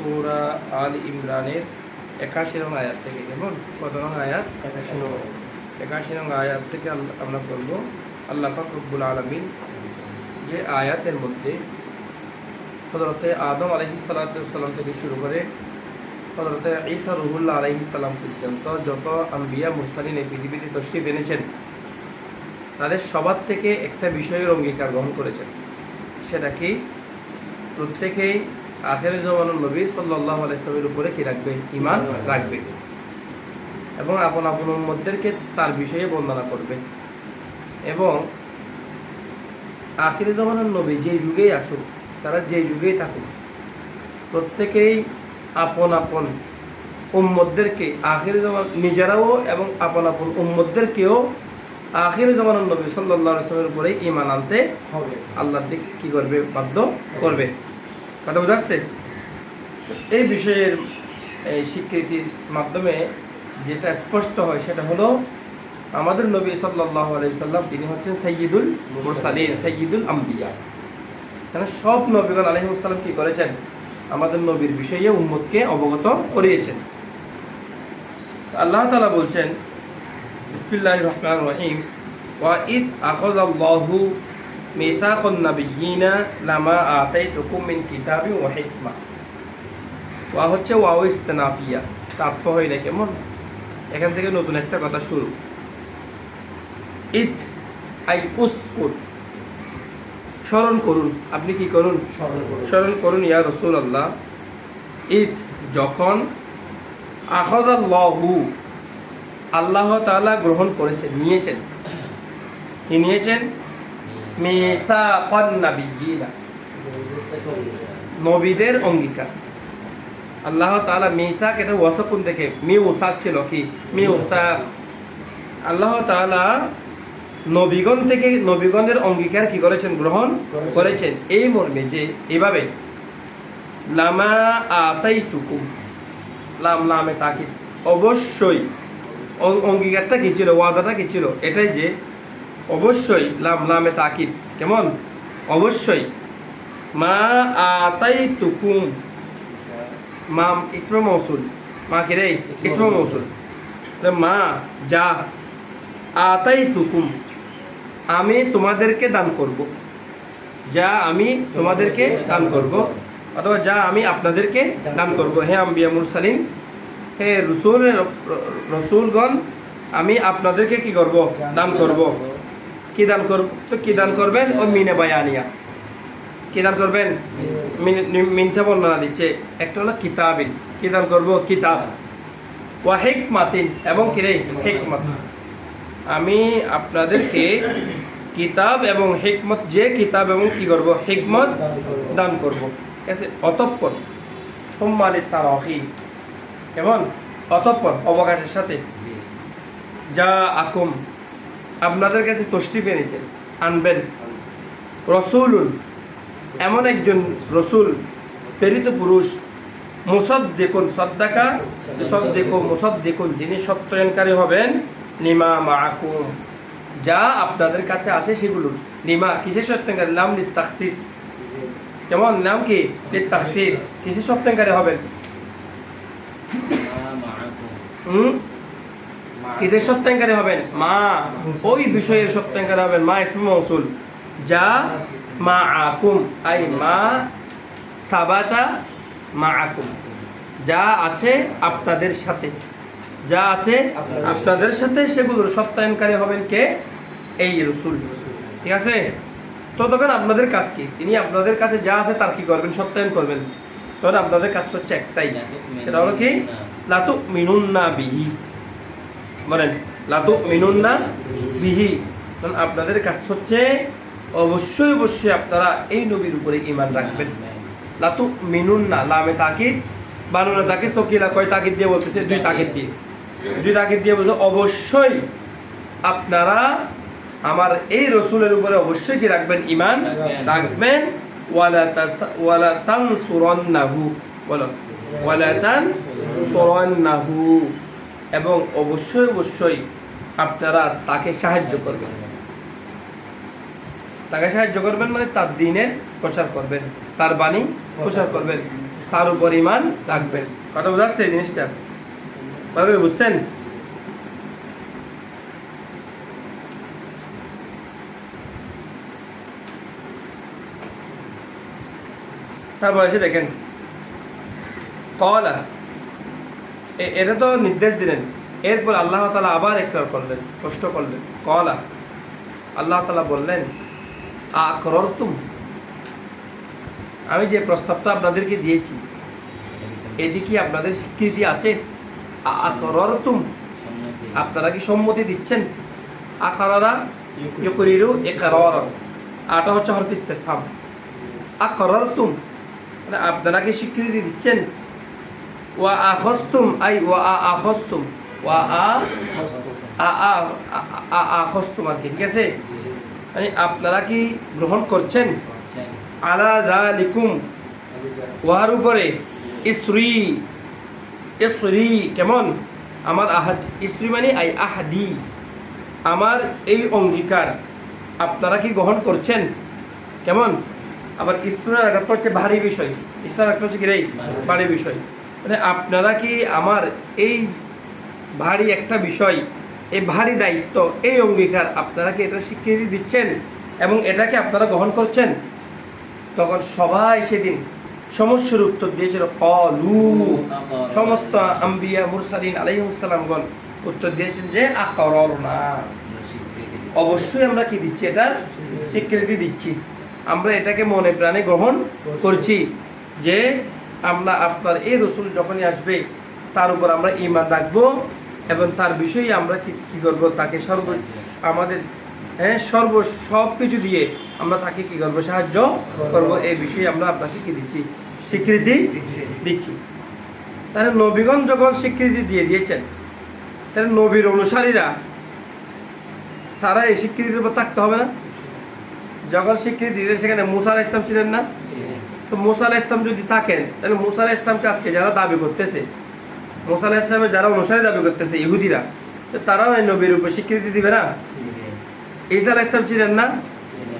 সূরা আল ইমরানের ৮১ নং আয়াত থেকে। কেমন? কত নং আয়াত? ৮১ নং আয়াত থেকে আমরা বলবো আল্লাহ পাক রব্বুল আলামিন যে আয়াতের মধ্যে হযরতে আদম আলাইহিস সালাম থেকে শুরু করে হযরতে ঈসা রূহুল্লাহ আলাইহিস সালাম পর্যন্ত যত আম্বিয়া মুরসালিন এই পৃথিবীতে তশরিফ এনেছেন, তাদের সবার থেকে একটা বিষয়ের অঙ্গীকার গ্রহণ করেছেন। সেটা কি? প্রত্যেকেই আখির জামানার নবী সাল্লাল্লাহু আলাইহি ওয়াসাল্লামের উপরে কি রাখবে? ঈমান রাখবে এবং আপন আপন উম্মতদেরকে তার বিষয়ে বর্ণনা করবে। এবং আখির জামানার নবী যে যুগেই আসুক, তারা যে যুগেই থাকুক, প্রত্যেকেই আপন আপন উম্মতদেরকে আখির জামান নিজেরাও এবং আপন আপন উম্মতদেরকেও আখির জামানার নবী সাল্লাল্লাহু আলাইহি ওয়াসাল্লামের উপরে ঈমান আনতে হবে। আল্লাহর দিক কি করবে? বাধ্য করবে। কথা বোঝা যাচ্ছে? এই বিষয়ের এই স্বীকৃতির মাধ্যমে যেটা স্পষ্ট হয় সেটা হলো আমাদের নবী সাল্লাল্লাহু আলাইহি ওয়াসাল্লাম তিনি হচ্ছেন সাইয়্যিদুল মুরসালিন, সাইয়্যিদুল আম্বিয়া। মানে সব নবীগণ আলাইহিস সালাম কি করেছেন? আমাদের নবীর বিষয়ে উম্মতকে অবগত করিয়েছেন। আল্লাহ তাআলা বলছেন বিসমিল্লাহির রহমানির রহিম, ওয়া ইদ আখাযাল্লাহু মিতাকান নাবিয়্যিনা লামা আতাইতুকুম মিন কিতাবিন ওয়া হিকমা। ওয়া হচ্ছে ওয়াও ইস্তিনাফিয়া, তাৎফ হয় না। কেমন? এখান থেকে নতুন একটা কথা শুরু। ইদ আই উসকুর, স্মরণ করুন। আপনি কি করুন? স্মরণ করুন ইয়া রাসূলুল্লাহ। ইদ যখন, আখাযাল্লাহু আল্লাহ তাআলা গ্রহণ করেছেন, নিয়েছেন। কি নিয়েছেন? মিতাকান নাবিয়্যিনা, নবীদের অঙ্গীকার। আল্লাহ তাআলা মিতাক, এটা ওয়াসাকুন থেকে মিউসাক ছিল। কি? মিউসাক। আল্লাহ তাআলা নবীগণ থেকে নবীগণের অঙ্গীকার কি করেছেন? গ্রহণ করেছেন। এই মর্মে যে এভাবে লামা আতাইতুকুম, লাম লামে তাকিদ, অবশ্যই অঙ্গীকারটা কি ছিল? ওয়াদাটা কি ছিল? এটাই যে অবশ্যই, লাম লামে তাকিদ। কেমন? অবশ্যই। মা আতাইতুকুম, মা ইসমে মৌসুল, মা কি রে? ইসমে মৌসুল। মা যা, আতাইতুকুম আমি তোমাদেরকে দান করব, যা আমি তোমাদেরকে দান করব, অথবা যা আমি আপনাদেরকে দান করব। হে আম্বিয়া মুরসালিন, হে রসুলগণ, আমি আপনাদেরকে কি করব? দান করব। কি দান করব? তো কি দান করবেন? ও মিনে বায়ানিয়া, কি দান করবেন? মিনটা বর্ণনা দিচ্ছে। একটা হলো কিতাবিন, কি দান করব? কিতাব। ওয়া হিকমাতিন, এবং কি রে? হিকমত। আমি আপনাদেরকে কিতাব এবং হিকমত, যে কিতাব এবং কি করব? হিকমত দান করব। ঠিক আছে? অতঃপর হুম্মালিত তারাহি, কেমন? অতঃপর অবকাশের সাথে যা আকুম, আপনাদের কাছে তশরিফ এনেছেন, আনবেন, রসুলুন, এমন একজন রসুল, প্রেরিত পুরুষ, মুসাদ্দিকুন, সাদ্দাকা মুসাদ্দিকু, মুসাদ্দিকুন, যিনি সত্যায়নকারী হবেন, লিমা মাআকুম, যা আপনাদের কাছে আসে সেগুলোর। লিমা কিসের সত্যায়নকারী? লাম লিত তাখসিস। যেমন নাম কি? লিত তাখসিস। কিসের সত্যায়নকারী হবেন? কিসের সত্যায়নকারী হবেন? মা, ওই বিষয়ের সত্যায়নকারী হবেন। মা ইসমে মৌসুল, যা মাআকুম, আই মা সাবাতা মাআকুম, যা আছে আপনাদের সাথে, যা আছে আপনাদের সাথে সেগুলোর সত্যায়নকারী হবেন কে? এই রাসূল। ঠিক আছে? তো তখন আপনাদের কাজ কি? তিনি আপনাদের কাছে যা আছে তার কি করবেন? সত্যায়ন করবেন। তখন আপনাদের কাজ হচ্ছে একটাই, সেটা হলো কি? লা তুমিনুন্না বিহি, বলেন লা তুমিনুন্না বিহি। কারণ আপনাদের কাজ হচ্ছে অবশ্যই অবশ্যই আপনারা এই নবীর উপরে ঈমান রাখবেন। লা তুমিনুন্না, লামে তাকিদ, বানুনা তাকিদ, সকিলা কয় তাকিদ দিয়ে বলতেছে? দুই তাকিদ দিয়ে বলছে অবশ্যই আপনারা আমার এই রসুলের উপরে অবশ্যই কি রাখবেন? ঈমান রাখবেন। ওয়ালা তানসুরান্নাহু, বলো ওয়ালা তানসুরান্নাহু, এবং অবশ্যই অবশ্যই আপনারা তাকে সাহায্য করবেন। তাকে সাহায্য করবেন মানে তার দ্বীনের প্রচার করবেন, তার বাণী প্রচার করবেন। তার উপর ঈমান রাখবেন। কথা বোঝাচ্ছে এই জিনিসটা? ভাবে বুঝছেন? তারপর এসে দেখেন কলা, এটা তো নির্দেশ দিলেন। এরপর আল্লাহ তাআলা আবার একবার করলেন, স্পষ্ট করলেন। কলা, আল্লাহ তাআলা বললেন আকরারতুম, আমি যে প্রস্তাবটা আপনাদেরকে দিয়েছি এটি কি আপনাদের স্বীকৃতি আছে? আকরারতুম, আপনারা কি সম্মতি দিচ্ছেন? আকরারা ইউকরিরু ইকরারান, আটা হচ্ছে হরফ ইস্তিফহাম। আকরারতুম মানে আপনারা কি স্বীকৃতি দিচ্ছেন? ওয়া আখাযতুম আই ওয়া আখাযতুম, ওয়া আখাযতুম আর কি, ঠিক আছে? মানে আপনারা কি গ্রহণ করছেন? আলা যালিকুম, ওয়ার উপরে, ইসরি, ইসরি কেমন? আমার আহাদ, ইসরি মানে আই আহাদি, আমার এই অঙ্গীকার আপনারা কি গ্রহণ করছেন? কেমন? আবার ইসলামের একটা হচ্ছে ভারী বিষয়, ইসলাম একটা হচ্ছে কি রে ভারী বিষয়, মানে আপনারা কি আমার এই ভারী একটা বিষয়, এই ভারী দায়িত্ব, এই অঙ্গীকার আপনারা কি এটা স্বীকৃতি দিচ্ছেন এবং এটাকে আপনারা গ্রহণ করছেন? তখন সবাই সেদিন সমস্যার উত্তর দিয়েছিল ক্বালু, সমস্ত আম্বিয়া মুরসালিন আলাইহিস সালামগণ উত্তর দিয়েছেন যে আকরারনা, অবশ্যই আমরা কি দিচ্ছি, এটা স্বীকৃতি দিচ্ছি, আমরা এটাকে মনে প্রাণে গ্রহণ করছি যে আমরা আপনার এই রসুল যখনই আসবে তার উপর আমরা ঈমান রাখবো এবং তার বিষয়ে আমরা কি করব, তাকে আমাদের সব কিছু দিয়ে আমরা তাকে কি করবো, সাহায্য করব। এই বিষয়ে আমরা আপনাকে কি দিচ্ছি, স্বীকৃতি দিচ্ছি। তাহলে নবীগণ যখন স্বীকৃতি দিয়ে দিয়েছেন, তাহলে নবীর অনুসারীরা তারা এই স্বীকৃতির উপর থাকতে হবে না? যখন স্বীকৃতি দিলেন সেখানে মুসা আলাইহিস সালাম ছিলেন না? তো মুসা আলাইহিস সালাম যদি থাকেন, তাহলে মুসা আলাইহিস সালামকে আজকে যারা দাবি করতেছে, মুসা আলাইহিস সালামের যারা অনুসারী দাবি করতেছে ইহুদিরা, তো তারাও এই নবীর উপর স্বীকৃতি দিবে না? ঈসা আলাইহিস সালাম ছিলেন না?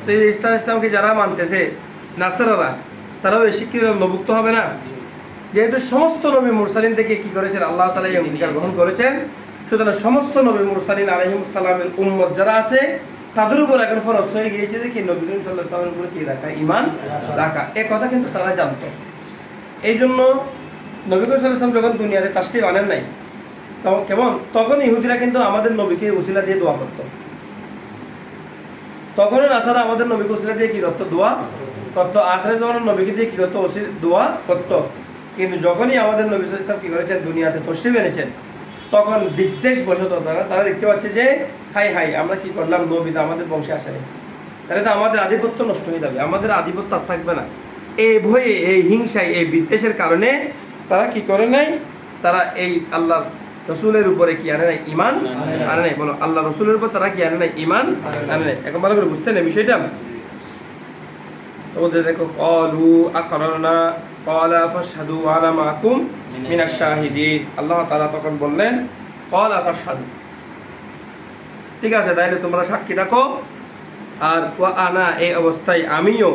তো এই ঈসা আলাইহিস সালামকে যারা মানতেছে নাসারারা, তারাও এই স্বীকৃতির অন্তর্ভুক্ত হবে না? যেহেতু সমস্ত নবী মুরসালিন থেকে কি করেছেন, আল্লাহ তাআলা এই অঙ্গীকার গ্রহণ করেছেন, সুতরাং সমস্ত নবী মুরসালিন আলাইহিস সালামের উম্মত যারা আছে তাদের উপর এখন ফরজ হয়ে গিয়েছে যে কি নবী করিম সাল্লাল্লাহু আলাইহি ওয়াসাল্লামের উপর কি রাখা, ঈমান রাখা। এই কথা কিন্তু তারা জানতো। এই জন্য নবী করিম সাল্লাল্লাহু আলাইহি ওয়াসাল্লাম যখন দুনিয়াতে তাশরীফ আনেন নাই, তখন কেমন, তখন ইহুদিরা কিন্তু আমাদের নবীকে উসিলা দিয়ে দোয়া করতো। তখনও নাসারা আমাদের নবীকে উসিলা দিয়ে কি করতো, দোয়া করতো। আখিরাত জামানার নবীকে দিয়ে কি করতো, দোয়া করতো। কিন্তু যখনই আমাদের নবী সাল্লাল্লাহু আলাইহি ওয়াসাল্লাম কি করেছেন, দুনিয়াতে তাশরীফ এনেছেন, তখন বিদ্বেষ বশত তারা দেখতে পাচ্ছে যে হাই হাই আমরা কি করলাম, নবী তো আমাদের বংশে আসে নাই, তাহলে তো আমাদের আধিপত্য নষ্ট হয়ে যাবে, আমাদের আধিপত্য আর থাকবে না। এই ভয়ে, এই হিংসায়, এই বিদ্বেষের কারণে তারা কি করে নাই, তারা এই আল্লাহ রসুলের উপরে কি আনে নাই, ঈমান আনে নাই। বলো, আল্লাহ রসুলের উপর তারা কি আনে নাই, ঈমান আনে নাই। এখন ভালো করে বুঝতে নেই বিষয়টা। ওদের দেখো ক্বালু আকরারনা ক্বালা ফাশহাদু ওয়া আনা মাআকুম মিনাশ শাহিদিন। আল্লাহ তাআলা তখন বললেন ক্বালা ফাশহাদু, ঠিক আছে তাইলে তোমরা সাক্ষী রাখো, আর ওয়া আনা এই অবস্থায় আমিও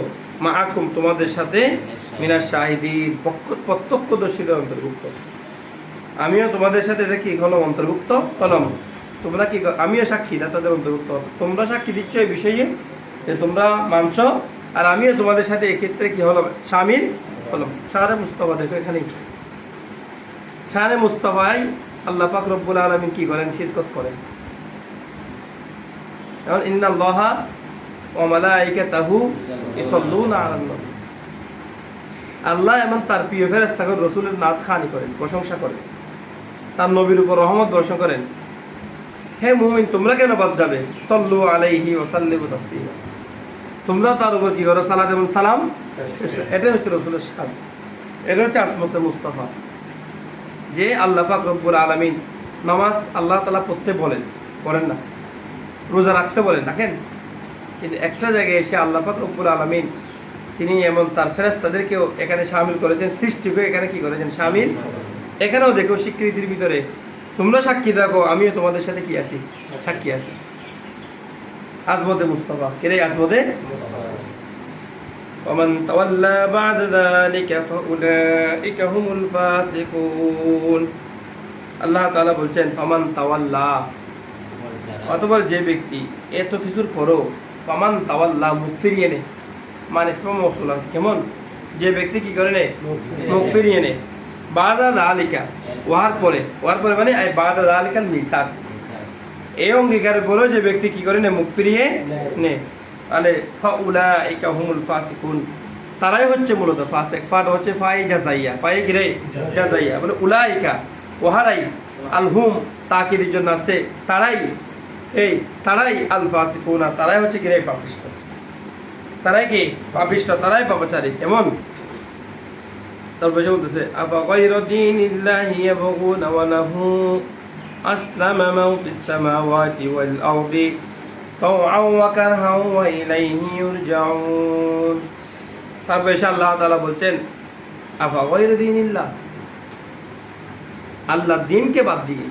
মাআকুম তোমাদের সাথে মিনাশ শাহিদিন প্রত্যক্ষদর্শীদের অন্তর্ভুক্ত, আমিও তোমাদের সাথে দেখি হলো অন্তর্ভুক্ত হলাম। তোমরা কি, আমিও সাক্ষী দাতাদের অন্তর্ভুক্ত, তোমরা সাক্ষী দিচ্ছ এই বিষয়ে যে তোমরা মানছ, আর আমিও তোমাদের সাথে এক্ষেত্রে কি হলাম, শামিল হলাম। শাহরে মুস্তাফা দেখো এখানে, শাহরে মুস্তাফায় আল্লাহ পাক রব্বুল আলামিন কি করেন, শিরকত করেন। এখন ইন্নাল্লাহা ওয়া মালাইকাতাহু ইসাল্লুনা আলান নবী, আল্লাহ এবং তার প্রিয় ফেরেশতাগণ রাসূলের নাত খানি করেন, প্রশংসা করেন, তার নবীর উপর রহমত বর্ষণ করেন। হে মুমিন তোমরা কেন বাদ যাবে, সাল্লু আলাইহি ওয়া সাল্লিমু তাসলিমা, তোমরা তার উপর কি করো, সালাত এবং সালাম। এটা হচ্ছে রাসূলের শান, এটা হচ্ছে আসমতে মুস্তাফা, যে আল্লাহ পাক রব্বুল আলামিন নামাজ আল্লাহ তাআলা পড়তে বলেন, করেন না, রোজা রাখতে বলেন, রাখেন, কিন্তু একটা জায়গায় এসে আল্লাহ পাক রব্বুল আলামিন তিনি এমন তার ফেরেশতাদেরকেও এখানে শামিল করেছেন, সৃষ্টিকে এখানে কি করেছেন, শামিল। এখানেও দেখো স্বীকৃতির ভিতরে তোমরা সাক্ষী দেখো আমিও তোমাদের সাথে কি আছি, সাক্ষী আছি। আজমতে মুস্তাফা, কে রে আজমতে? ومن تولى بعد ذلك فأولئك هم الفاسقون আল্লাহ তাআলা বলছেন ফামান তাওয়াল্লা, অতঃপর যে ব্যক্তি এত কিছুর পরও ফামান তাওয়াল্লা মুখ ফিরিয়ে নেয়, মানে ইসমা মৌসুলা কেমন, যে ব্যক্তি কি করে নেয় মুখ ফিরিয়ে নেয়, বাদা যালিকা ওয়ার পরে মানে আই বাদা যালিকাল মিসাক, এই অঙ্গীকারের পরেও যে ব্যক্তি কি করে নেয় মুখ ফিরিয়ে নেয়, তাহলে ফাউলাইকা হুমুল ফাসিকুন, তারাই হচ্ছে মূলত ফাসিক। ফাট হচ্ছে ফাই জাযাইয়া, ফাই কি রে জাযাইয়া, বলে উলাইকা ওহারাই আল হুম তাকিদের জন্য আছে তারাই, এই তারাই আল ফাসিকুনা, তারাই হচ্ছে কি রে পাপিষ্ঠ, তারাই কি পাপিষ্ঠ, তারাই পাপাচারী। কেমন তারপরে বলতেছে আফা গায়রা দীনিল্লাহি ইয়াবগুনা ওয়া লাহু আসলামা মান ফিস সামাওয়াতি ওয়াল আরদি তাওআন ওয়া কারহান ওয়া ইলাইহি ইউরজাউন। তারপরে আল্লাহ তাআলা বলছেন আফা গায়রা দীনিল্লাহ, আল্লাহর দ্বীনকে বাদ দিয়ে,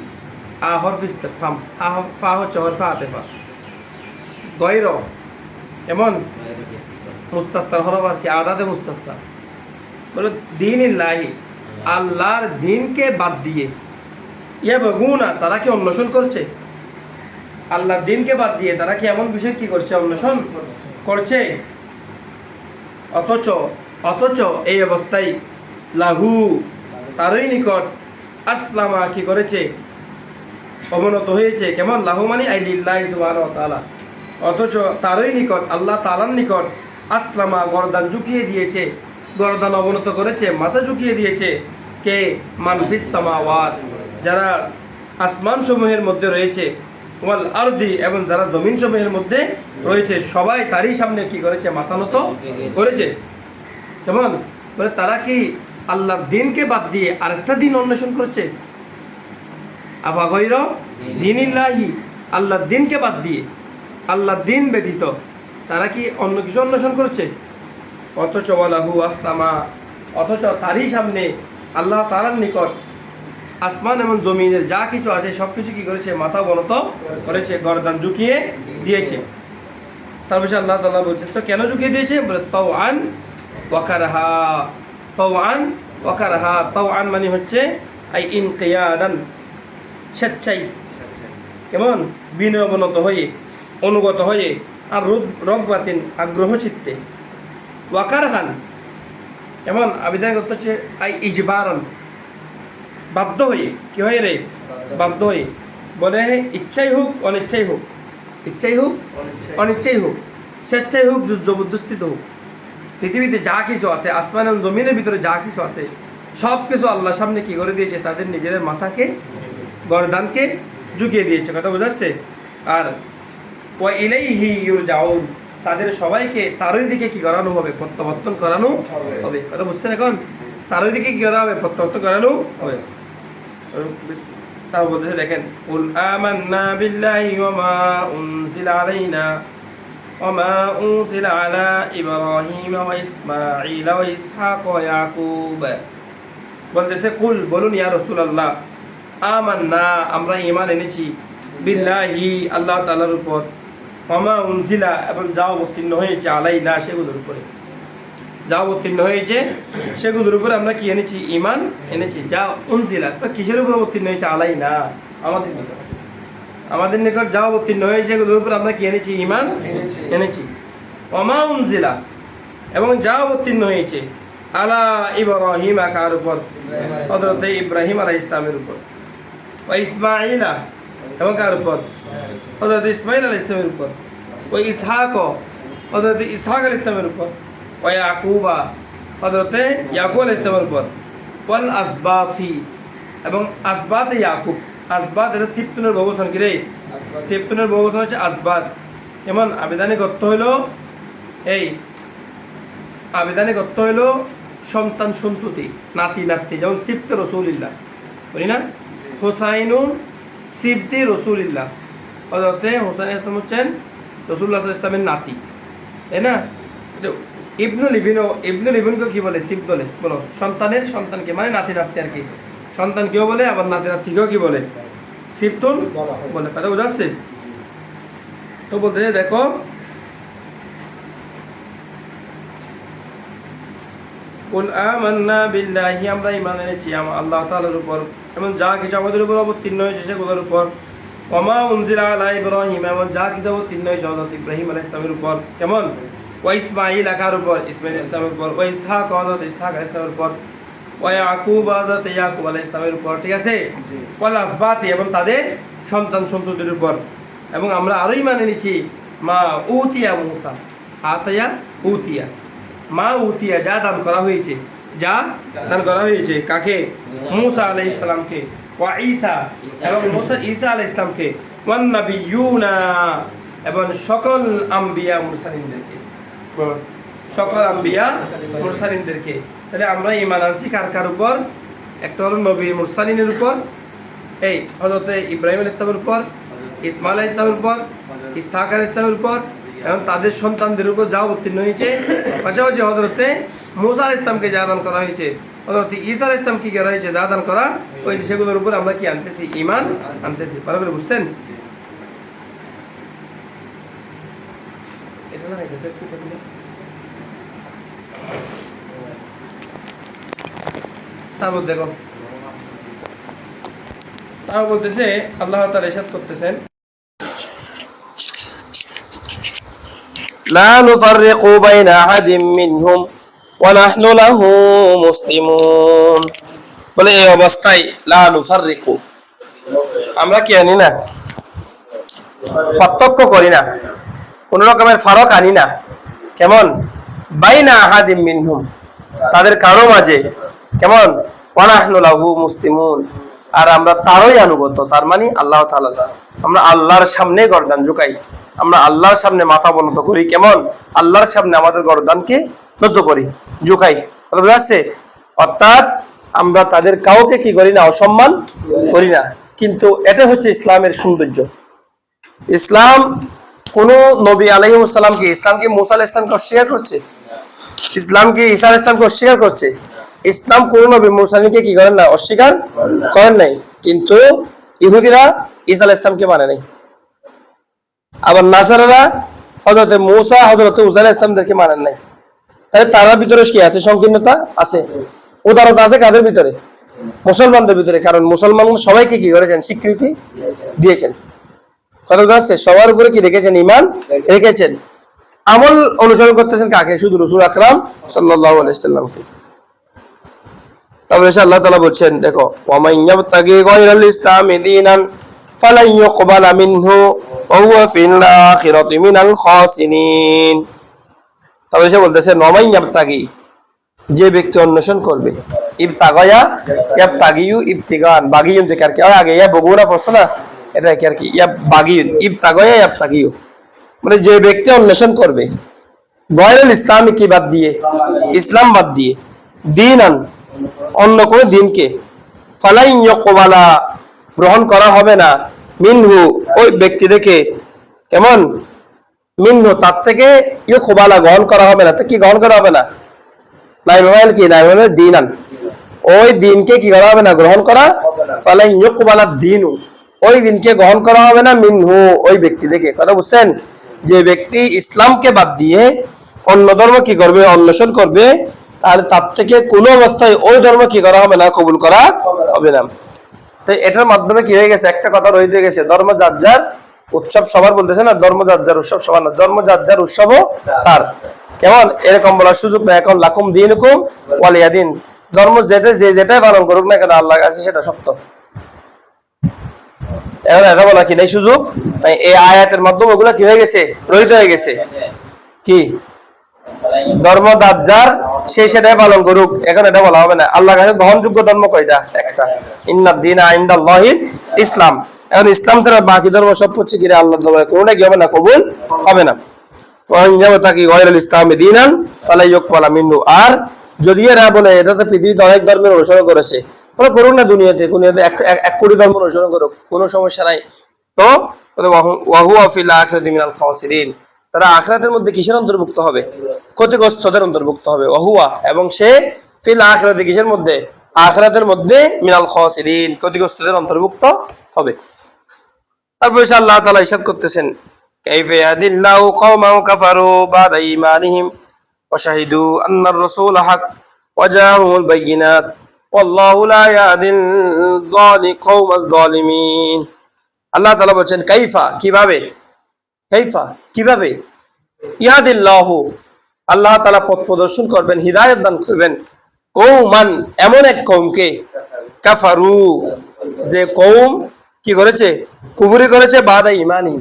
আ হরফ ইস্তিফহাম, ফা হচ্ছে হরফ আতিফা, গায়র এমন মুস্তাস্তার হরফ আর কি আদাতে মুস্তাস্তার, বলে দীনিল্লাহি আল্লাহর দ্বীনকে বাদ দিয়ে, ইয়াবগুনা তারা কি অন্বেষণ করছে, আল্লাহর দ্বীনকে বাদ দিয়ে তারা কি এমন বিষয় কি করছে অন্বেষণ করছে, অথচ এই অবস্থায় লাহু তারই নিকট আসলামা কি করেছে অবনত হয়েছে, কেমন লাহু মানে আই লিল্লাহি সুবহানাহু ওয়া তাআলা, অথচ তারই নিকট আল্লাহ তাআলার নিকট আসলামা গর্দান ঝুঁকিয়ে দিয়েছে, গর্দান অবনত করেছে, মাথা ঝুঁকিয়ে দিয়েছে, কে মান ফিস সামাওয়াত যারা আসমান সমূহের মধ্যে রয়েছে, ওয়াল আরদি এবং যারা জমিন সমূহের মধ্যে রয়েছে, সবাই তারই সামনে কি করেছে মাথা নত করেছে। কেমন বলে তারা কি আল্লাহর দ্বীনকে বাদ দিয়ে আরেকটা দিন অন্বেষণ করছে, আফা গায়রা দীনিল্লাহি আল্লাহর দ্বীনকে বাদ দিয়ে, আল্লাহর দ্বীন ব্যতীত তারা কি অন্য কিছু অন্বেষণ করছে, অথচ ওয়ালাহু আসলামা অথচ তারই সামনে আল্লাহ তাআলার নিকট আসমান এবং জমিনের যা কিছু আছে সব কিছু কি করেছে মাথা অবনত করেছে, গর্দান ঝুঁকিয়ে দিয়েছে। তারপর আল্লাহ তাআলা বলছেন তো কেন ঝুঁকিয়ে দিয়েছে, বলে তাওআন ওয়া কারহা, তাওআন ওয়া কারহা, তাওআন মানে হচ্ছে আই ইনকিয়াদান স্বেচ্ছাই, কেমন বিনয়বনত হয়ে অনুগত হয়ে, আর রগবাতিন আগ্রহ চিত্তে, ওয়া কারহান এমন আবেদন করতে হচ্ছে আই ইজবারান বাধ্য হয়ে, কি হয়ে রে বাধ্য হয়ে, বলে ইচ্ছাই হোক অনিচ্ছাই হোক, ইচ্ছাই হোক অনিচ্ছাই হোক, স্বেচ্ছাই হোক জবরদস্তিত হোক, পৃথিবীতে যা কিছু আছে আসমান এবং জমিনের ভিতরে যা কিছু আছে সব কিছু আল্লাহর সামনে কি করে দিয়েছে, তাদের নিজেদের মাথাকে গর্দানকে ঝুঁকিয়ে দিয়েছে, কথা বোঝাচ্ছে। আর ওয়া ইলাইহি ইউরজাউন তাদের সবাইকে তারই দিকে কি করানো হবে, প্রত্যাবর্তন করানো হবে, কথা বুঝছেন এখন, তারই দিকে কি করা হবে, প্রত্যাবর্তন করানো হবে। তাও বলতেছে দেখেন কুল আমান্না বিল্লাহি ওয়া মা উনজিলা আলাইনা ওয়া মা উনজিলা আলা ইব্রাহিম ওয়া ইসমাঈল ওয়া ইসহাক ওয়া ইয়াকুব, বলতেছে কুল বলুন ইয়া রাসূলুল্লাহ, আমান্না আমরা ঈমান এনেছি, বিল্লাহি আল্লাহ তাআলার উপর, ওয়া মা উনজিলা এবং যা অবতীর্ণ হয়েছে আলাইনা সেগুলোর উপরে, যা অবতীর্ণ হয়েছে সেগুলোর উপরে আমরা কি এনেছি ঈমান এনেছি, যা উনজিলা তো কিসের উপর অবতীর্ণ হয়েছে, আলাইনা আমাদের নিকট যা অবতীর্ণ হয়েছে সেগুলোর উপর আমরা কি এনেছি ঈমান এনেছি, ওয়া মা উনজিলা এবং যা অবতীর্ণ হয়েছে আলা ইব্রাহিম কার উপর, হযরত ইব্রাহিম আলাইহিস সালামের উপর, ওয়া ইসমাঈলা এবং কার উপর, হযরত ইসমাঈল আলাইহিস সালামের উপর, ওয়া ইসহাক হযরত ইসহাক আলাইহিস সালামের উপর, ওয়া ইয়াকুবা হযরত ইয়াকুব আলাইহিস সালামের উপর, ওয়াল আসবাতি এবং আসবাত ইয়াকুব, আসবাত এটা সিফতুনের বহুবচন কি রে, সিফতুনের বহুবচন হচ্ছে আসবাত, যেমন আবেদনিক অর্থ হইল এই আবেদনিক অর্থ হইল সন্তান সন্ততি নাতি নাতনি, যেমন সিফতে রসুলিল্লাহ বলি না, হোসাইনুন সিফতি রসুলিল্লাহ, হযরতে হোসাইন ইসলাম হচ্ছেন রসুল্লাহ ইসলামের নাতি, তাই না। ইবনুল ইবনুকে কি বলে, সিফ বলে, বলো সন্তানের সন্তানকে মানে নাতি নাতনি আর কি, সন্তানকেও বলে আবার নাতি নাতনিকেও কি বলে সিফতুন বলে, কথা বোঝাচ্ছে। তো বলতে দেখো কুল আমান্না বিল্লাহি, আমরা ঈমান এনেছি আল্লাহ তাআলার উপর এবং যা কিছু আমাদের উপর অবতীর্ণ হয়েছে সেগুলোর উপর। ওমা উনজিলা আলা ইব্রাহিম, এবং যা কিছু অবতীর্ণ হয়েছে হযরত ইব্রাহিম আলাইহিস সালামের উপর। কেমন? ওয়া ইসমাঈল কার উপর? ইসমাঈল আলাইহিস সালামের উপর। ওয়া ইসহাক হযরত ইসহাক আলাইহিস সালামের উপর। ওয়া ইয়াকুব হযরত ইয়াকুব আলাইহিস সালামের উপর। ঠিক আছে? ওয়াল আসবাতি, এবং তাদের সন্তান সন্ততির উপর। এবং আমরা আরো ঈমান এনেছি মা উতিয়া মূসা, আতায়া উতিয়া, মা উতিয়া, যা দান করা হয়েছে, যা দান করা হয়েছে কাকে? মূসা আলাইহিস সালামকে। ওয়া ঈসা, এবং ঈসা আলাইহিস সালামকে। ওয়ান নাবিয়্যুনা, এবং সকল আম্বিয়া মুরসালিনদেরকে, সকল আম্বিয়া মুরসালিনদেরকে। তাহলে আমরা ঈমান আনছি কার কার উপর? একটা হলো নবী মুরসালিনের উপর, এই হযরত ইব্রাহিম আলাইহিস সালামের উপর, ইসমাঈল আলাইহিস সালামের উপর, ইসহাক আলাইহিস সালামের উপর, এবং তাদের সন্তানদের উপর যা অবতীর্ণ হয়েছে। পাশাপাশি হযরতে মূসা আলাইহিস সালামকে যা দান করা হয়েছে, হযরত ঈসা আলাইহিস সালামকে করা হয়েছে, যা দান করা হয়েছে, সেগুলোর উপর আমরা কি আনতেছি? ঈমান আনতেছি। ভালো করে বুঝছেন? এটা না এটা একটু দেখুন। তারপর দেখো, তারপর বলতেছে আল্লাহ তাআলা ইরশাদ করতেছেন, লা নুফাররিকু বাইনা আহাদিম মিনহুম ওয়া নাহনু লাহু মুসলিমুন। বলে এই অবস্থায় লা নুফাররিকু, আমরা কি আনি না? পার্থক্য করি না, কোন রকমের ফারাক আনি না। কেমন? বাইনা আহাদিম মিনহুম, তাদের কারো মাঝে। কেমন? ওয়া নাহনু লাহু মুসলিমুন, আর আমরা তারই আনুগত। তার মানে আল্লাহ তাআলা। আমরা আল্লাহর সামনে গর্দান ঝুঁকাই, আমরা আল্লাহর সামনে মাথা অবনত করি। কেমন? আল্লাহর সামনে আমাদের গর্দানকে নত করি, ঝুঁকাই। বুঝা যাচ্ছে? অর্থাৎ আমরা তাদের কাউকে কি করি না? অসম্মান করি না। কিন্তু এটা হচ্ছে ইসলামের সৌন্দর্য। ইসলাম কোন নবী আলাইহিস সালামকে, ইসলামকে মূসা আলাইহিস সালামকে অস্বীকার করছে? ইসলামকে ঈসা আলাইহিস সালামকে অস্বীকার করছে? ইসলাম কোন নবী মুরসালিনকে কি করেন না? অস্বীকার করেন নাই। কিন্তু ইহুদিরা ঈসা আলাইহিস সালামকে মানে নাই। আবার নাসারারা হযরতে মূসা, হযরতে ঈসা আলাইহিস সালামদেরকে মানেন নাই। তাই তার ভিতরে কি আছে? সংকীর্ণতা আছে, উদারতা আছে। কাদের ভিতরে? মুসলমানদের ভিতরে। কারণ মুসলমান সবাইকে কি করেছেন? স্বীকৃতি দিয়েছেন। কথা বুঝা যাচ্ছে? সবার উপরে কি রেখেছেন? ঈমান রেখেছেন। আমল অনুসরণ করতেছেন কাকে? শুধু রাসূল আকরাম সাল্লাল্লাহু আলাইহি সাল্লামকে। তারপরে আল্লাহ তাআলা বলছেন, দেখো, ওয়া মান ইয়াবতাগি গায়রাল ইসলামি দীনান ফালান ইউকবালা মিনহু ওয়া হুয়া ফিল আখিরাতি মিনাল খাসিরিন। তারপরে সে বলতেছে, ওয়া মান ইয়াবতাগি, যে ব্যক্তি অন্বেষণ করবে, ইবতাগায়া ইয়াবতাগিউ ইবতিগান, বাগিয়ুন থেকে আর কি আগে ইয়া বগুড়া পড়ছ না, এটা কি আর কি ইয়া বাগিয়ুন, ইবতাগায়া ইয়াবতাগিউ, মানে যে ব্যক্তি অন্বেষণ করবে গায়রুল ইসলামি কি বাদ দিয়ে? ইসলাম বাদ দিয়ে, দীনান, অন্য কোন দিনকে, ফালাই ইউকবালা, গ্রহণ করা হবে না, মিনহু, ওই ব্যক্তি থেকে। কেমন? মিনহু, তার থেকে ইউকবালা, গ্রহণ করা হবে না। তো কি গ্রহণ করা হবে না? নাই মোবাইল কি নাই মোবাইল দীনান, ওই দিনকে কি করা হবে না? গ্রহণ করা। ফালাই ইউকবালা দীনু, ওই দিনকে গ্রহণ করা হবে না, মিনহু, ওই ব্যক্তি থেকে। কথা বুঝছেন? যে ব্যক্তি ইসলামকে বাদ দিয়ে অন্য ধর্ম কি করবে? অন্বেষণ করবে, আর তার থেকে কোনো অবস্থায় ওই ধর্ম কি করা হবে না? কবুল করা হবে না। তো এটার মাধ্যমে কি হয়ে গেছে? একটা কথা রয়ে গেছে, ধর্ম যার যার উৎসব সবার। বলতেছে না, ধর্ম যার যার উৎসব সবার না, ধর্ম যার যার উৎসবও তার। কেমন? এরকম বলার সুযোগ না। এখন লাকুম দীনুকুম ওয়ালিয়া দিন, ধর্ম যেটা যে যেটাই পালন করুক না কেন, আল্লাহর কাছে সেটা সত্য। এখন এটা বলা কি নাই সুযোগ? এই আয়াতের মাধ্যমে ওগুলো কি হয়ে গেছে? রহিত হয়ে গেছে। কি ধর্ম দাজ্জার সে সেটাই পালন করুক, এখন এটা বলা হবে না। আল্লাহর কাছে গ্রহণযোগ্য ধর্ম কয়টা? একটা, ইন্নাদ দীনা ইনদাল্লাহিল ইসলাম। এখন ইসলাম ছাড়া বাকি ধর্ম সব হচ্ছে কি আল্লাহর দরবারে কোনটা কি হবে না? কবুল হবে না। ফাইনজাবাতাকি গায়রুল ইসলামি দীনান ফালা ইউকবালা মিনহু, আর যদি এরা বলে এটা তো পৃথিবীতে অনেক ধর্মের অনুসরণ করেছে, বলে করুক না, দুনিয়াতে এক কোটি ধর্ম অনুসরণ করুক, কোনো সমস্যা নাই। তো ওয়া হুয়া ফিল আখিরাতি মিনাল খাসিরিন, তারা আখিরাতের মধ্যে কিসের অন্তর্ভুক্ত হবে? ক্ষতিগ্রস্তদের অন্তর্ভুক্ত হবে। ওহুয়া, এবং সে ফিল আখিরাতি কিসের মধ্যে? আখিরাতের মধ্যে মিনাল খাসিরিন, ক্ষতিগ্রস্তদের অন্তর্ভুক্ত হবে। তারপর আল্লাহ তাআলা ইরশাদ করতেছেন, কাইফা ইয়াহদিল্লাহু কওমান কাফারু বাদা ঈমানিহিম ওয়া শাহিদু আন্নার রাসূল হক وجاءهم البينات والله لا يهدي القوم الظالمين আল্লাহ তাআলা বলেন কাইফা কিভাবে কিভাবে ইয়াদিল্লাহু আল্লাহ তাআলা পথ প্রদর্শন করবেন হিদায়াত দান করবেন কওমান এমন এক কওমকে কাফারু যে কওম কি করেছে কুফরি করেছে বাদা ঈমানহীন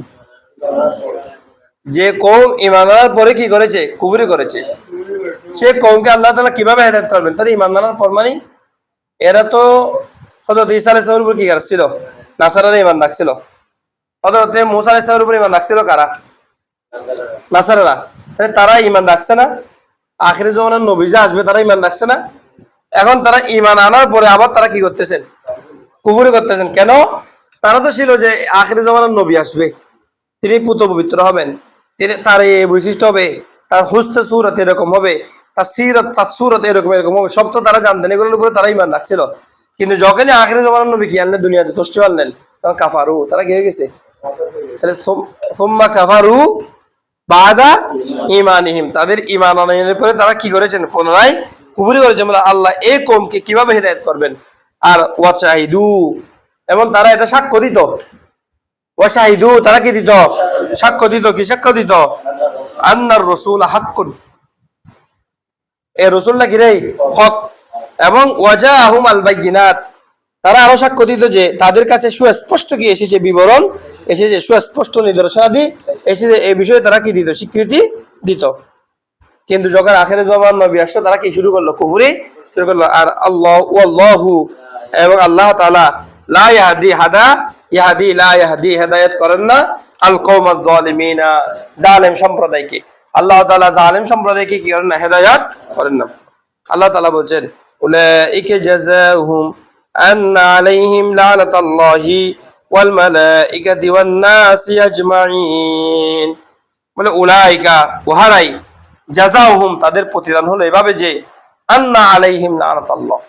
যে কওম ঈমান আনার পরে কি করেছে কুফরি করেছে সে কওমকে আল্লাহ তাআলা কিভাবে হেদায়েত করবেন তার ঈমান আনার পর মানে এরা তো হযরত ঈসা আলাইহিস সালামের উপর কি করছিল নাসারারা ঈমান রাখছিল হযরত মুসা আলাইহিস সালামের উপর ঈমান রাখছিল কারা নাসারারা তারা ঈমান রাখছে না আখিরি জামানার নবী যে আসবে তারা ঈমান রাখছে না এখন তারা ঈমান আনার পরে আবার তারা কি করতেছেন কুফরি করতেছেন কেন তারা তো ছিল যে আখিরি জামানার নবী আসবে তিনি পুত পবিত্র হবেন তার এই বৈশিষ্ট্য হবে তার হুসনে সূরত এরকম হবে তার সিরত তার সূরত এরকম হবে সব তো তারা জানতেন এগুলোর উপরে তারা ঈমান রাখছিল কিন্তু যখনই আখিরি জামানার নবী কি আনলেন দুনিয়াতে তশরিফ আনলেন তখন কাফারু তারা কি হয়ে গেছে তাহলে সুম্মা কাফারু বাদা ঈমানিহিম তাদের ঈমান আনার পরে তারা কি করেছেন পুনরায় কুফরি করেছেন বলে আল্লাহ এই কওমকে কিভাবে হেদায়েত করবেন আর ওয়াশাহিদু এবং তারা এটা সাক্ষ্য দিত ওয়াশাহিদু তারা কি দিত সাক্ষ্য দিত কি সাক্ষ্য দিত আন্নার রাসূল হাক্কুন এই রাসূলটা কি রে হক এবং ওয়াজাহুম আল বাইয়িনাত তারা আরো সাক্ষ্য দিত যে তাদের কাছে সুস্পষ্ট কি এসেছে বিবরণ এসেছে সুস্পষ্ট নিদর্শনাদি এসেছে এই বিষয়ে তারা কি দিত স্বীকৃতি দিত কিন্তু যখন আখিরে জামান নবী আসলো তারা কি শুরু করলো কুফরি শুরু করলো আর আল্লাহু এবং আল্লাহ তাআলা লা ইয়াহদি হেদায়েত করেন না আল কওমাজ জালিমিনা জালেম সম্প্রদায়কে আল্লাহ তাআলা জালেম সম্প্রদায়কে কি করেন না হেদায়েত করেন না আল্লাহ তাআলা বলেন উলাইকা জাযাহুম আন্না আলাইহিম লানাতুল্লাহি ওয়াল মালাইকাতি ওয়ান নাসি আজমাইন বলে উলাইকা ওহারাই জাযাহুম তাদের প্রতিদান হলো এভাবে যে আন্না আলাইহিম লানাতুল্লাহ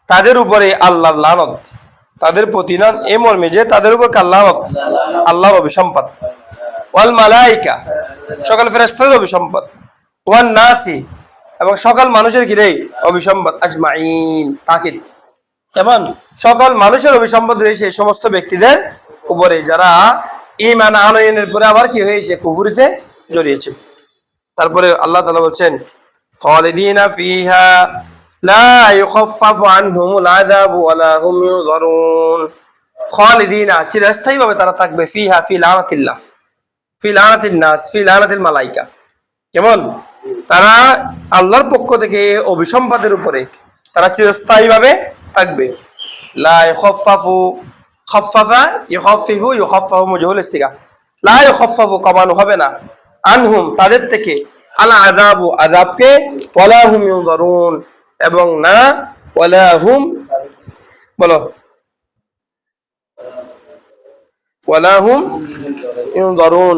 তাদের উপরে আল্লাহর লানত তাদের প্রতিদান এই মর্মে যে তাদের উপর আল্লাহর অভিসম্পদ ওয়াল মালাইকা সকল ফেরেশতাদের অভিসম্পদ ওয়ান নাসি এবং সকল মানুষের কি রে অভিসম্পদ আজমাইন তাকিদ কেমন সকল মানুষের অভিসম্পদ রয়েছে এই সমস্ত ব্যক্তিদের উপরে যারা ঈমান আনয়নের পরে আবার কি হয়েছে কুফরিতে জড়িয়েছে তারপরে আল্লাহ তাআলা বলেন খালিদিনা ফিহা লা ইউখাফফাফু আনহুমুল আযাবু ওয়া লা হুম ইউযারুন খালিদিনা চিরস্থায়ীভাবে তারা থাকবে ফিহা ফি লানাতিল্লাহ ফি লানাতিন নাস ফি লানাতিল মালাইকা কেমন তারা আল্লাহর পক্ষ থেকে অভিসম্পাদের উপরে তারা চিরস্থায়ীভাবে থাকবে লা ইউখাফফাফু খাফফাফা ইউখাফফিফু ইউখাফফাফু মুজহুল সিগা লা ইউখাফফাফু কমানো হবে না আনহুম তাদের থেকে আল আযাবু আযাবকে ওয়া লা হুম ইউযারুন এবং না ওয়ালা হুম বলো ওয়ালা হুম ইউনজারুন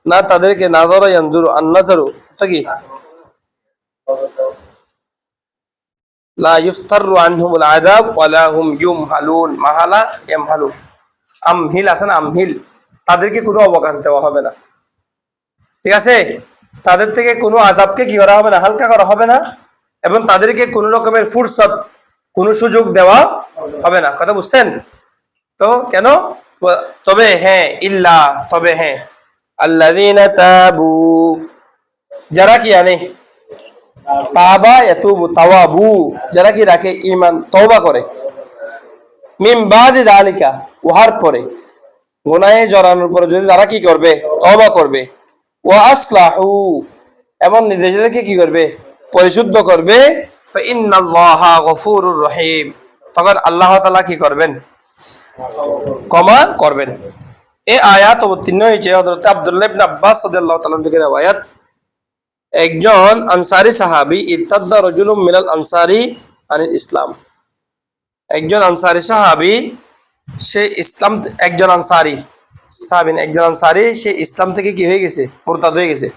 না তাদেরকে নাযারা ইয়ানজুরু আন-নাযারু তা কি লা ইফতারু আনহুমুল আযাব ওয়ালা হুম ইউমহালুন মাহালা ইয়ামহালু আমহিল আছে না আমহিল তাদেরকে কোনো অবকাশ দেওয়া হবে না ঠিক আছে তাদের থেকে কোনো আযাবকে কি করা হবে না হালকা করা হবে না এবং তাদেরকে কোন রকমের ফুরসত কোন সুযোগ দেওয়া হবে না কথা বুঝছেন তো কেন তবে হ্যাঁ ইল্লা তবে হ্যাঁ আল্লাযীনা তাবু যারা কি আনে তাবা ইয়াতুবু তাওয়াবু যারা কি রাখে ঈমান তওবা করে মিন বাদি যালিকা উহার পরে গুনাহে জড়ানোর পরে যদি যারা কি করবে তওবা করবে ওয়া আসলাহু এবং নিজেদেরকে কি করবে পরিশুদ্ধ করবে ফাইন্নাল্লাহা গফুরুর রহিম তখন আল্লাহ তাআলা কি করবেন ক্ষমা করবেন এই আয়াত অবতীর্ণ হয়েছে হযরত আব্দুল্লাহ ইবনে আব্বাস রাদিয়াল্লাহু তাআলা থেকে রওয়ায়াত একজন আনসারী সাহাবী ইরতাদ্দা রাজুলুম মিনাল আনসারী আনিল ইসলাম একজন আনসারী সাহাবী সে ইসলাম একজন আনসারী সাহাবীন একজন আনসারী সে ইসলাম থেকে কি হয়ে গেছে মুরতাদ হয়ে গেছে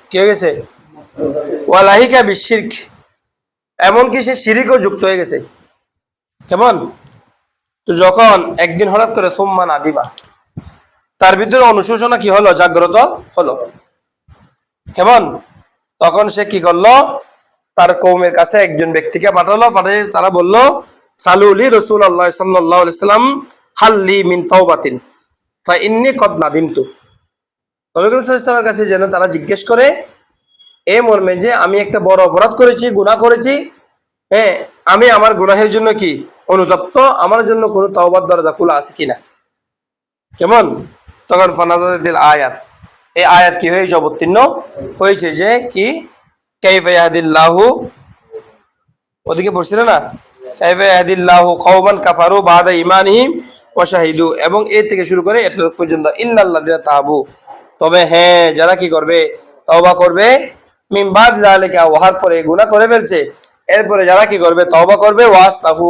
কি হয়ে গেছে ওয়ালাহিকা বিশিরক এমনকি সে শিরিকও যুক্ত হয়ে গেছে কেমন তো যখন একদিন হঠাৎ করে সুম্মা নাদিমা তার ভিতরে অনুশোচনা কি হলো জাগ্রত হলো কেমন তখন সে কি করলো, তার কওমের কাছে একজন ব্যক্তিকে পাঠালো, পাঠিয়ে তারা বলল সালুলি রাসূলুল্লাহ সাল্লাল্লাহু আলাইহি সাল্লাম হাল্লি মিন তাওবাতিন ফা ইন্নী কদ নাদিমতু। নবী করিম সাল্লাল্লাহু আলাইহি ওয়াসাল্লামের কাছে যেন তারা জিজ্ঞেস করে এই মর্মে যে আমি একটা বড় অপরাধ করেছি, গুনাহ করেছি, হ্যাঁ আমি আমার গুনাহের জন্য কি অনুতপ্ত, আমার জন্য কোনো তওবার দরজা খোলা আছে কিনা। কেমন? তখন ফানাজাতিল আয়াত, এই আয়াত কি হয়েছে, অবতীর্ণ হয়েছে যে কি কাইফা ইয়াহদিল্লাহু, ওদিকে পড়ছিল না, কাইফা ইয়াহদিল্লাহু কওমান কাফারু বাদা ঈমানিহিম ওয়া শাহিদু, এবং এর থেকে শুরু করে এটা পর্যন্ত ইল্লাল্লাযিনা তাবু, তবে হ্যাঁ যারা কি করবে, তওবা করবে, মিন বাদ যালিকা, ওয়ার পরে গুনাহ করে ফেলছে, এরপরে যারা কি করবে, তওবা করবে, ওয়াস্তাহু,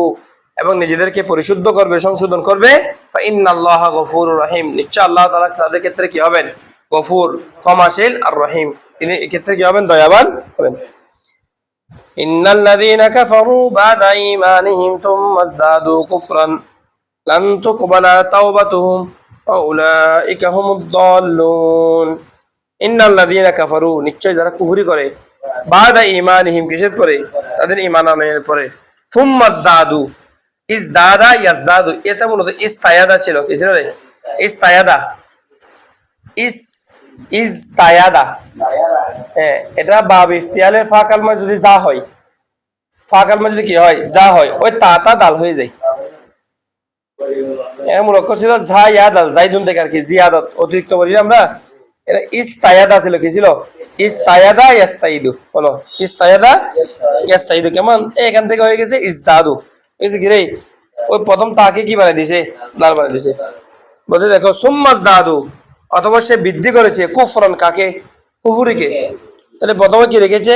এবং নিজেদেরকে পরিশুদ্ধ করবে, সংশোধন করবে, ফা ইন্নাল্লাহা গফুরুর রহিম, নিশ্চয় আল্লাহ তাআলা তাদের ক্ষেত্রে কি হবেন, গফুর ক্ষমাশীল, আর রহিম তিনি এই ক্ষেত্রে কি হবেন, দয়াবান হবেন। ইন্নাল্লাযীনা কাফারু বাদা ঈমানিহিম তুম্মা ইজদাদু কুফরান লান তুকবালা তাওবাতুহুম ওয়া উলাইকা হুমুদ দাল্লুন। ইন্নাল্লাযীনা কাফারু, নিশ্চয় যারা কুফরি করে, বাদা ঈমানিহিম, কিসের পরে, তাদের ঈমান আনার পরে, তুম্মা ইজদাদু, ইজদাদা ইয়াজদাদু, এটা মূলত ইস্তায়াদা ছিল, কি ছিল রে, ইস্তায়াদা, ইস্তায়াদা, হ্যাঁ এটা বাব ইফতিয়ালের ফা কালমা যদি যা হয়, ফা কালমা যদি কি হয়, যা হয়, ওই তা দাল হয়ে যায়। এর মূল অক্ষর ছিল ঝা ইয়াদাল, জাইদুন থেকে আর কি জিয়াদত অতিরিক্ত বলি আমরা, এটা ইস্তায়াদা ছিল, কি ছিল, ইস্তায়াদা ইয়াস্তাইদু, বলো ইস্তায়াদা ইয়াস্তাইদু। কেমন? এখান থেকে হয়ে গেছে ইজদাদু, এই যে গিরে ওই প্রথম তাকে কি বানিয়ে দিছে, দাল বানিয়ে দিছে। বলতে দেখো সুম্মাজ দাদু, অথবা সে বৃদ্ধি করেছে, কুফরন কাকে, কুফুরিকে, তাহলে প্রথমে কি রেখেছে,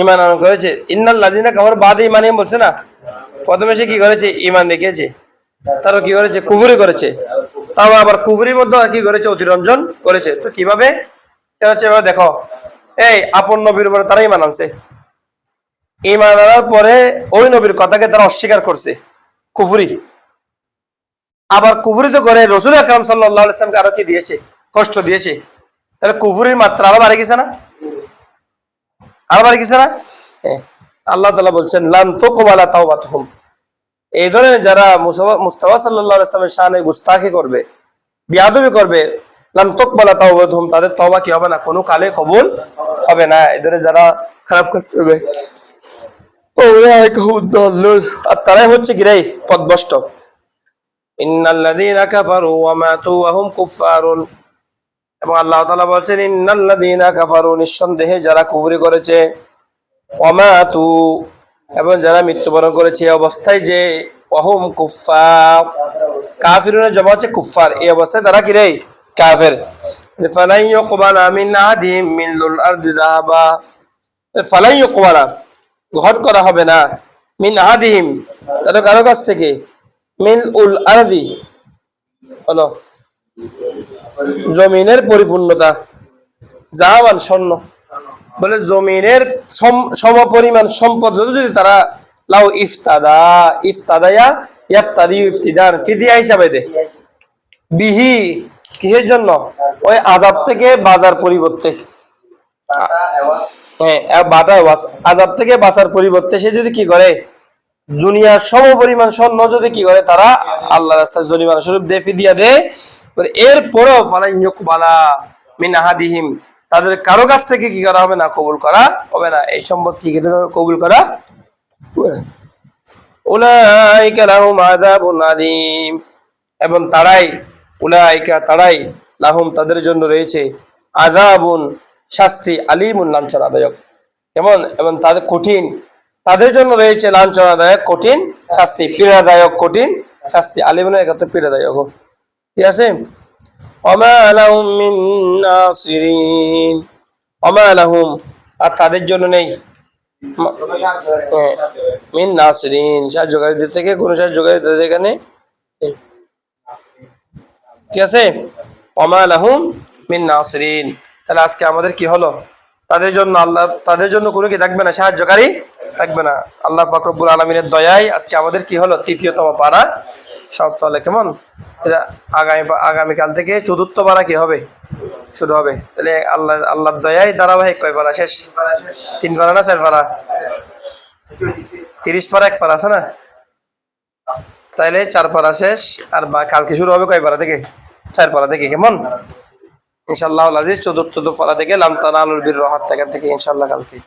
ঈমান আনয়ন করেছে। ইন্নাল্লাযীনা কাফারু বাদা ঈমানিহিম বলছে না, প্রথমে সে কি করেছে, ঈমান রেখেছে, তারপর কি করেছে, কুফরি করেছে, তাও আবার কুফরির মধ্যে কি করেছে, অতিরঞ্জন করেছে। তো কিভাবে, সেটা হচ্ছে এবার দেখো, এই আপন নবীর উপরে তারা ঈমান আনছে, ঈমান আনার পরে ওই নবীর কথাকে তারা অস্বীকার করছে, কুফরি, আবার কুফরি তো করে রাসূল আকরাম সাল্লাল্লাহু আলাইহি ওয়াসাল্লামকে আরো কি দিয়েছে, কষ্ট দিয়েছে, তাহলে কুফরির মাত্রা আরো বাড়ে গেছে না, আরো বাড়ে গেছে না। আল্লাহ তাআলা বলছেন লান তুকবালা তাওবাতুহুম, এই ধরনের যারা মুস্তাফা সাল্লাল্লাহু আলাইহি ওয়াসাল্লামের শানে গুস্তাখি করবে, বিয়াদবি করবে, লান তুকবালা তাওবাতুহুম, তাদের তওবা কি হবে না, কোনো কালে কবুল হবে না। এই ধরনের যারা খারাপ কাজ করবে, আর তারাই হচ্ছে গিরাই পথভ্রষ্ট। ইন্নাল্লাযীনা কাফারু ওয়া মাতু ওয়া হুম কুফফারুন, এবং আল্লাহ তাআলা বলেন ইন্নাল্লাযীনা কাফারু, নিঃসন্দেহে যারা কুফরি করেছে, ওয়া মাতু, এবং যারা মৃত্যুবরণ করেছে এই অবস্থায় যে, ওয়া হুম কুফফার, কাফিরুনের জমা হচ্ছে কুফফার, এই অবস্থায় তারা কি রে, কাফের। ফালাই ইউকবালা মিন আহাদিহিম মিলুল আরদি যাহাবা, ফালাই ইউকবালা, গ্রহণ করা হবে না, মিন আহাদিহিম, তাদের কারো কাছ থেকে, মিলউল আরদি হলো জমিনের পরিপূর্ণতা, জাহাবান স্বর্ণ, বলে জমিনের সমপরিমাণ সম্পদ যদি তারা লাউ ইফতাদা, ইফতাদায়া ইয়াফতাদি ইফতিদান, ফিদিয়া হিসাবে দেয়, বিহি, কিসের জন্য, ওই আযাব থেকে বাজার পরিবর্তে, হ্যাঁ বাটা ওয়াজ, আযাব থেকে বাঁচার পরিবর্তে সে যদি কি করে, দুনিয়ার সমপরিমাণ স্বর্ণ যদি কি করে, তারা আল্লাহর রাস্তায় জরিমানা স্বরূপ দে, ফিদিয়া দেয়, এরপরও ফালাই ইউকবালা মিন আহাদিহিম, তাদের কারো কাছ থেকে কি করা হবে না, কবুল করা হবে না, এই সম্পদ কি কবুল করা। উলাইকা লাহুম আযাবুন আলীম, এবং তারাই, উলাইকা তারাই, লাহুম তাদের জন্য রয়েছে, আযাবুন শাস্তি, আলীমুন লাঞ্ছনাদায়ক, কেমন, এবং তাদের কঠিন, তাদের জন্য রয়েছে লাঞ্ছনাদায়ক কঠিন শাস্তি, পীড়াদায়ক কঠিন শাস্তি, আলীমুন একাত্তর পীড়াদায়ক, ঠিক আছে। ওমা লাহুম মিন নাসিরিন, ওমা লাহুম, আর তাদের জন্য নেই, মিন নাসিরিন, সাহায্যকারীদের থেকে কোন সাহায্যকারীদের এখানে, ঠিক আছে। ওমা লাহুম মিন নাসিরিন, তাহলে আজকে আমাদের কি হলো, তাদের জন্য আল্লাহ, তাদের জন্য কোনো কি থাকবে না, সাহায্যকারী থাকবে না। আল্লাহ পাক রব্বুল আলামিনের দয়ায় আজকে আমাদের কি হলো, তৃতীয়তম পারা সব তাহলে কেমন এটা আগামীকাল থেকে চতুর্থ পারা কি হবে শুরু হবে। তাহলে আল্লাহর দয়ায় ধারাবাহিক কয় পারা শেষ? 3 পারা না 4 পারা? 30 পারা 1 পারা আছে না? তাইলে 4 পারা শেষ। আর কালকে শুরু হবে কয় পারা থেকে? 4 পারা থেকে কেমন ইনশাআল্লাহ আজিজ। চতুর্থ পারা থেকে লাম তানালুল বিররা হাত্তা থেকে ইনশাআল্লাহ কালকে।